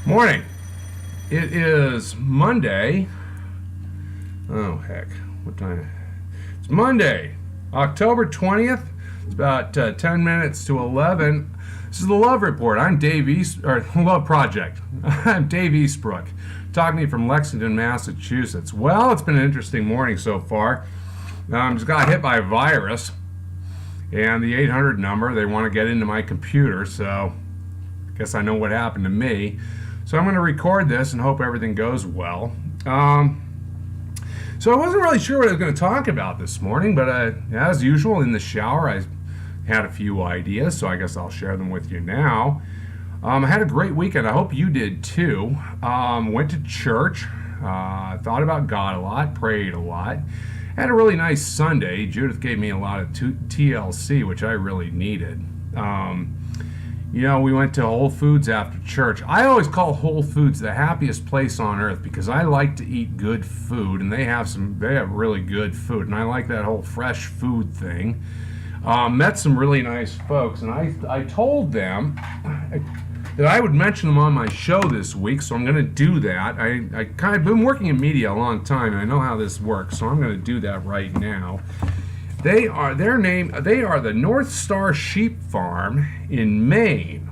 Morning. It is Monday. Oh, heck. What time? It's Monday, October 20th. It's about 10 minutes to 11. This is the Love Report. I'm Dave Love Project. I'm Dave Eastbrook, talking to you from Lexington, Massachusetts. Well, it's been an interesting morning so far. Just got hit by a virus, and the 800 number, they want to get into my computer, so I guess I know what happened to me. So I'm going to record this and hope everything goes well. So I wasn't really sure what I was going to talk about this morning, but as usual, in the shower, I had a few ideas, so I guess I'll share them with you now. I had a great weekend. I hope you did too. Went to church, thought about God a lot, prayed a lot. Had a really nice Sunday. Judith gave me a lot of TLC, which I really needed. We went to Whole Foods after church. I always call Whole Foods the happiest place on earth because I like to eat good food, and they have really good food, and I like that whole fresh food thing. Met some really nice folks, and I told them that I would mention them on my show this week, so I'm going to do that. I kind of been working in media a long time, and I know how this works, so I'm going to do that right now. They are the North Star Sheep Farm in Maine.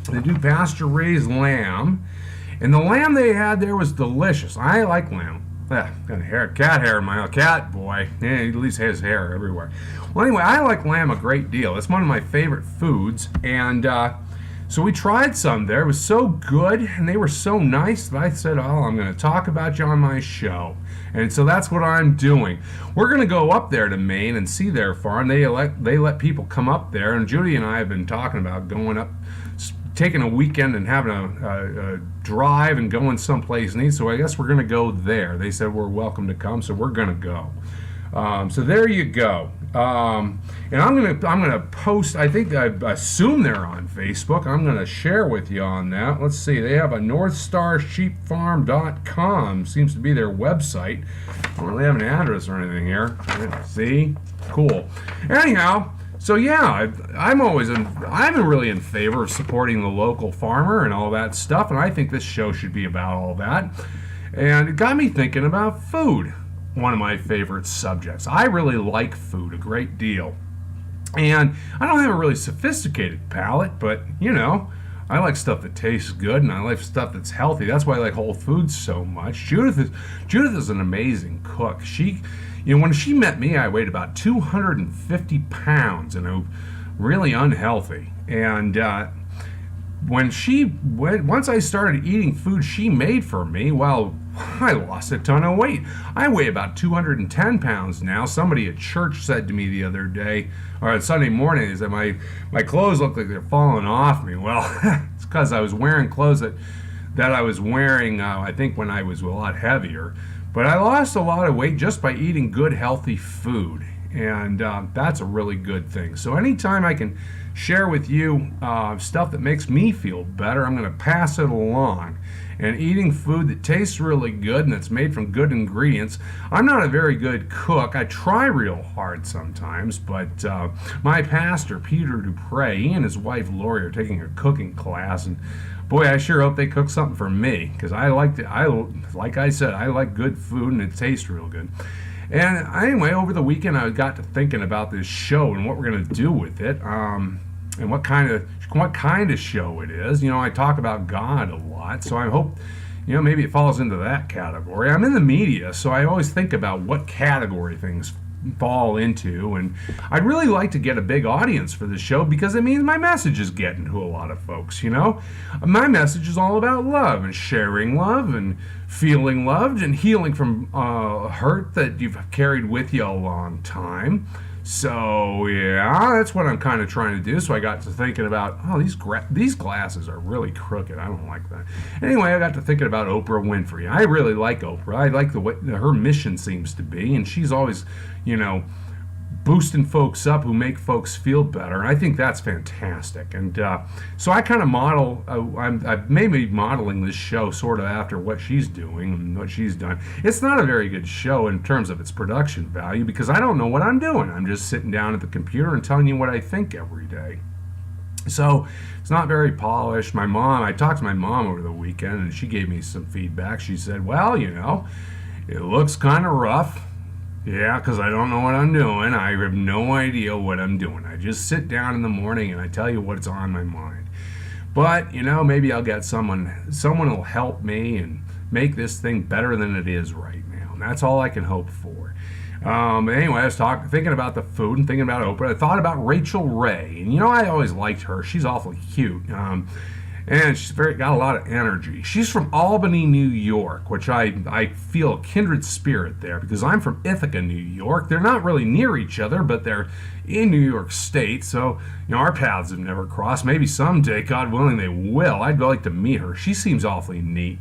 They do pasture-raised lamb, and the lamb they had there was delicious. I like lamb. Got cat hair in my cat boy. Yeah, he at least has hair everywhere. Well, anyway, I like lamb a great deal. It's one of my favorite foods, and so we tried some there. It was so good, and they were so nice that I said, I'm going to talk about you on my show. And so that's what I'm doing. We're going to go up there to Maine and see their farm. They let people come up there, and Judy and I have been talking about going up, taking a weekend and having a drive and going someplace neat. So I guess we're going to go there. They said we're welcome to come, so we're going to go. So there you go. And I'm gonna post. I assume they're on Facebook. I'm gonna share with you on that. Let's see. They have a NorthStarSheepFarm.com. Seems to be their website. I don't really have an address or anything here. See, cool. Anyhow, so yeah, I'm really in favor of supporting the local farmer and all that stuff. And I think this show should be about all that. And it got me thinking about food. One of my favorite subjects. I really like food a great deal. And I don't have a really sophisticated palate, but I like stuff that tastes good, and I like stuff that's healthy. That's why I like Whole Foods so much. Judith is an amazing cook. When she met me, I weighed about 250 pounds and I'm really unhealthy. And once I started eating food she made for me, well, I lost a ton of weight. I weigh about 210 pounds now. Somebody at church said to me the other day, or on Sunday morning, they said my clothes look like they're falling off me. Well, it's because I was wearing clothes that I was wearing, I think, when I was a lot heavier. But I lost a lot of weight just by eating good, healthy food. And that's a really good thing. So anytime I can share with you stuff that makes me feel better, I'm going to pass it along. And eating food that tastes really good and that's made from good ingredients. I'm not a very good cook. I try real hard sometimes, but my pastor, Peter Dupre, he and his wife Lori are taking a cooking class, and boy, I sure hope they cook something for me, because like I said, I like good food and it tastes real good. And anyway, over the weekend I got to thinking about this show and what we're going to do with it, and what kind of show it is. I talk about God a lot, so I hope maybe it falls into that category. I'm in the media, so I always think about what category things fall into, and I'd really like to get a big audience for this show because it means my message is getting to a lot of folks. My message is all about love and sharing love and feeling loved and healing from hurt that you've carried with you a long time. So yeah, that's what I'm kind of trying to do. So I got to thinking about, these glasses are really crooked. I don't like that. Anyway, I got to thinking about Oprah Winfrey. I really like Oprah. I like the way her mission seems to be, and she's always, boosting folks up who make folks feel better. And I think that's fantastic. And so I kind of I've maybe modeling this show sort of after what she's doing and what she's done. It's not a very good show in terms of its production value because I don't know what I'm doing. I'm just sitting down at the computer and telling you what I think every day. So it's not very polished. I talked to my mom over the weekend, and she gave me some feedback. She said, well, it looks kind of rough. Yeah, because I don't know what I'm doing. I have no idea what I'm doing. I just sit down in the morning and I tell you what's on my mind. But, maybe I'll get someone will help me and make this thing better than it is right now. And that's all I can hope for. But anyway, I was thinking about the food and thinking about Oprah. I thought about Rachel Ray. And, I always liked her. She's awfully cute. And she's got a lot of energy. She's from Albany, New York, which I feel a kindred spirit there because I'm from Ithaca, New York. They're not really near each other, but they're in New York State, so our paths have never crossed. Maybe someday, God willing, they will. I'd like to meet her. She seems awfully neat.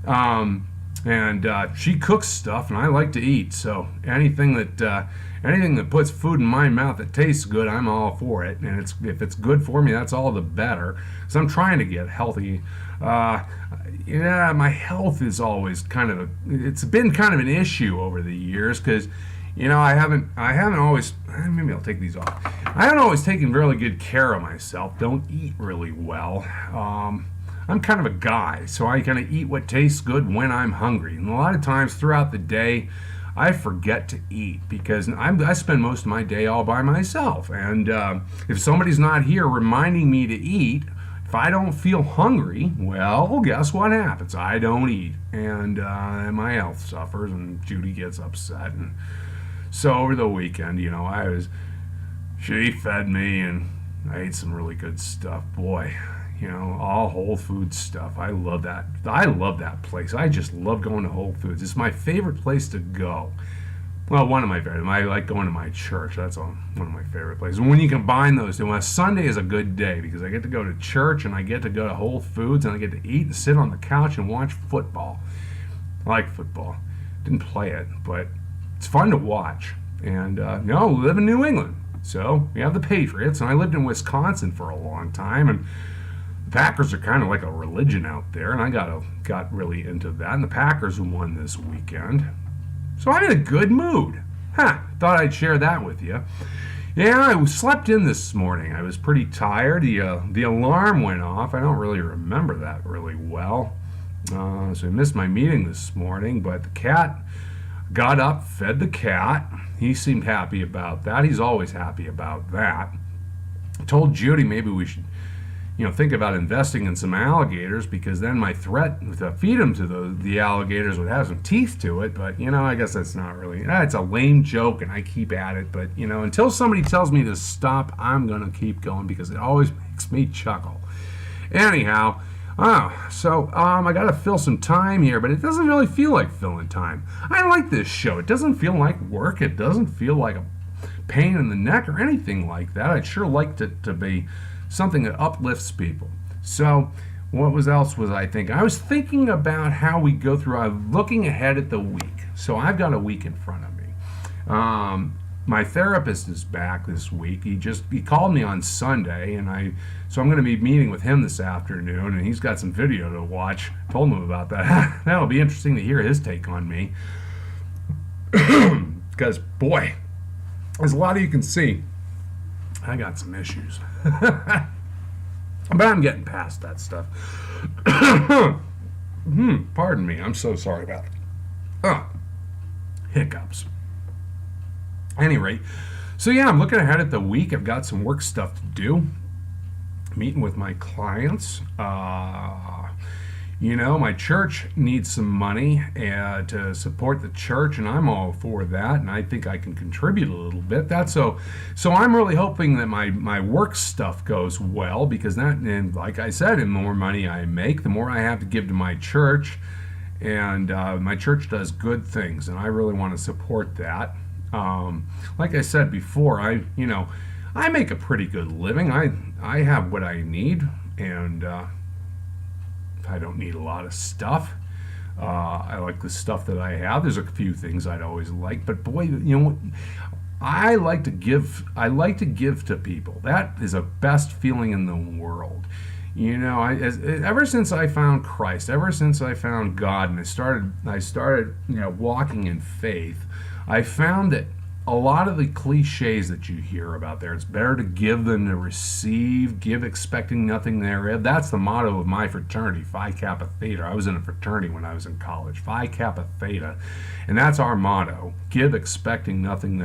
And she cooks stuff, and I like to eat. So anything that puts food in my mouth that tastes good, I'm all for it. And if it's good for me, that's all the better. So I'm trying to get healthy. My health is always it's been kind of an issue over the years because, I haven't always. Maybe I'll take these off. I haven't always taken really good care of myself. Don't eat really well. I'm kind of a guy, so I kind of eat what tastes good when I'm hungry. And a lot of times throughout the day, I forget to eat because I spend most of my day all by myself. And if somebody's not here reminding me to eat, if I don't feel hungry, well, guess what happens? I don't eat. And my health suffers, and Judy gets upset. And so over the weekend, she fed me, and I ate some really good stuff. Boy. All Whole Foods stuff. I love that. I love that place. I just love going to Whole Foods. It's my favorite place to go. Well, one of my favorite. I like going to my church. That's one of my favorite places. And when you combine those two, Sunday is a good day because I get to go to church and I get to go to Whole Foods and I get to eat and sit on the couch and watch football. I like football. Didn't play it, but it's fun to watch. And we live in New England, so we have the Patriots. And I lived in Wisconsin for a long time, and Packers are kind of like a religion out there, and I got really into that. And the Packers won this weekend, so I'm in a good mood. Thought I'd share that with you. Yeah, I slept in this morning. I was pretty tired. The alarm went off. I don't really remember that really well, so I missed my meeting this morning. But the cat got up, fed the cat. He seemed happy about that. He's always happy about that. I told Judy maybe we should think about investing in some alligators because then my threat to feed them to the alligators would have some teeth to it. But, I guess that's not really, it's a lame joke and I keep at it. But, until somebody tells me to stop, I'm going to keep going because it always makes me chuckle. Anyhow, I got to fill some time here, but it doesn't really feel like filling time. I like this show. It doesn't feel like work. It doesn't feel like a pain in the neck or anything like that. I'd sure like to be something that uplifts people. So what else was I thinking? I was thinking about how we go through. I'm looking ahead at the week. So I've got a week in front of me. My therapist is back this week. He called me on Sunday, so I'm going to be meeting with him this afternoon, and he's got some video to watch. Told him about that. That'll be interesting to hear his take on me. Because, boy, as a lot of you can see, I got some issues. But I'm getting past that stuff. Pardon me. I'm so sorry about it. Hiccups. Any rate, so yeah, I'm looking ahead at the week. I've got some work stuff to do. Meeting with my clients. My church needs some money to support the church, and I'm all for that, and I think I can contribute a little bit. So I'm really hoping that my work stuff goes well, because and like I said, the more money I make, the more I have to give to my church, and my church does good things, and I really want to support that. Like I said before, I make a pretty good living. I have what I need, and I don't need a lot of stuff. I like the stuff that I have. There's a few things I'd always like, but boy, I like to give. I like to give to people. That is the best feeling in the world. Ever since I found Christ, ever since I found God, and I started walking in faith, I found that a lot of the cliches that you hear about there. It's better to give than to receive. Give expecting nothing thereof. That's the motto of my fraternity, Phi Kappa Theta. I was in a fraternity when I was in college, Phi Kappa Theta, and that's our motto: give expecting nothing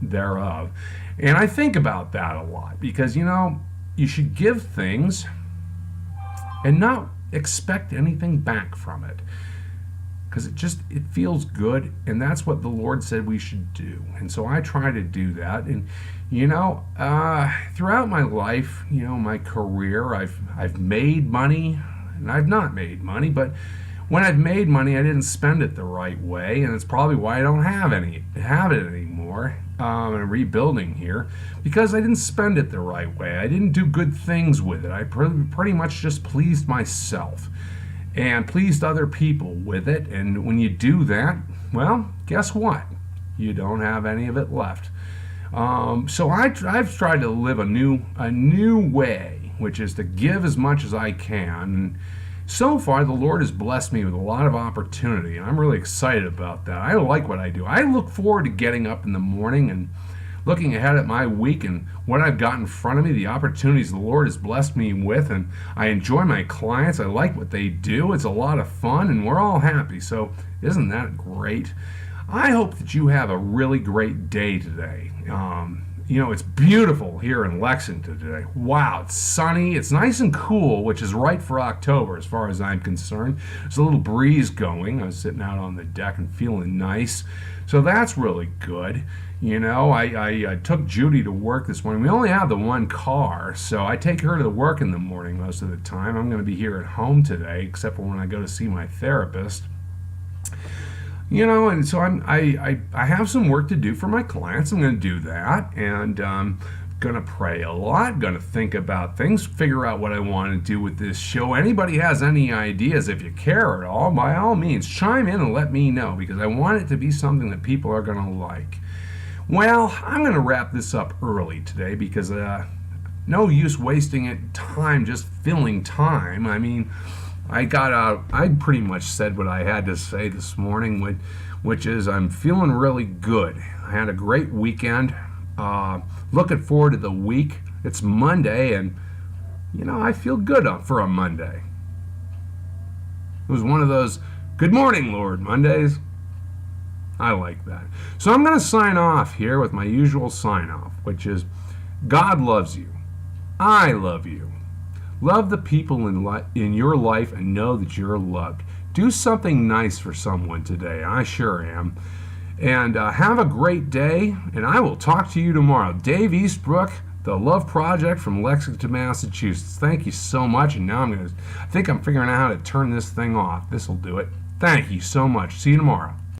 thereof. And I think about that a lot because you should give things and not expect anything back from it, because it feels good, and that's what the Lord said we should do. And so I try to do that. And throughout my life, my career, I've made money and I've not made money, but when I've made money, I didn't spend it the right way, and it's probably why I don't have it anymore. I'm rebuilding here because I didn't spend it the right way. I didn't do good things with it. I pretty much just pleased myself and pleased other people with it. And when you do that, well, guess what? You don't have any of it left. So I've tried to live a new way, which is to give as much as I can. And so far, the Lord has blessed me with a lot of opportunity, and I'm really excited about that. I like what I do. I look forward to getting up in the morning and looking ahead at my week and what I've got in front of me, the opportunities the Lord has blessed me with, and I enjoy my clients. I like what they do. It's a lot of fun, and we're all happy. So isn't that great? I hope that you have a really great day today. It's beautiful here in Lexington today. Wow, it's sunny. It's nice and cool, which is right for October as far as I'm concerned. There's a little breeze going. I was sitting out on the deck and feeling nice. So that's really good. I took Judy to work this morning. We only have the one car, so I take her to work in the morning most of the time. I'm going to be here at home today, except for when I go to see my therapist. And so I have some work to do for my clients. I'm going to do that, and going to pray a lot, going to think about things, figure out what I want to do with this show. Anybody has any ideas, if you care at all, by all means, chime in and let me know, because I want it to be something that people are going to like. Well, I'm going to wrap this up early today because no use wasting time just filling time. I mean, I pretty much said what I had to say this morning, which is I'm feeling really good. I had a great weekend. Looking forward to the week. It's Monday, and I feel good for a Monday. It was one of those good morning, Lord Mondays. I like that. So I'm going to sign off here with my usual sign off, which is God loves you. I love you. Love the people in your life and know that you're loved. Do something nice for someone today. I sure am. And have a great day, and I will talk to you tomorrow. Dave Eastbrook, The Love Project from Lexington, Massachusetts. Thank you so much. And now I think I'm figuring out how to turn this thing off. This will do it. Thank you so much. See you tomorrow.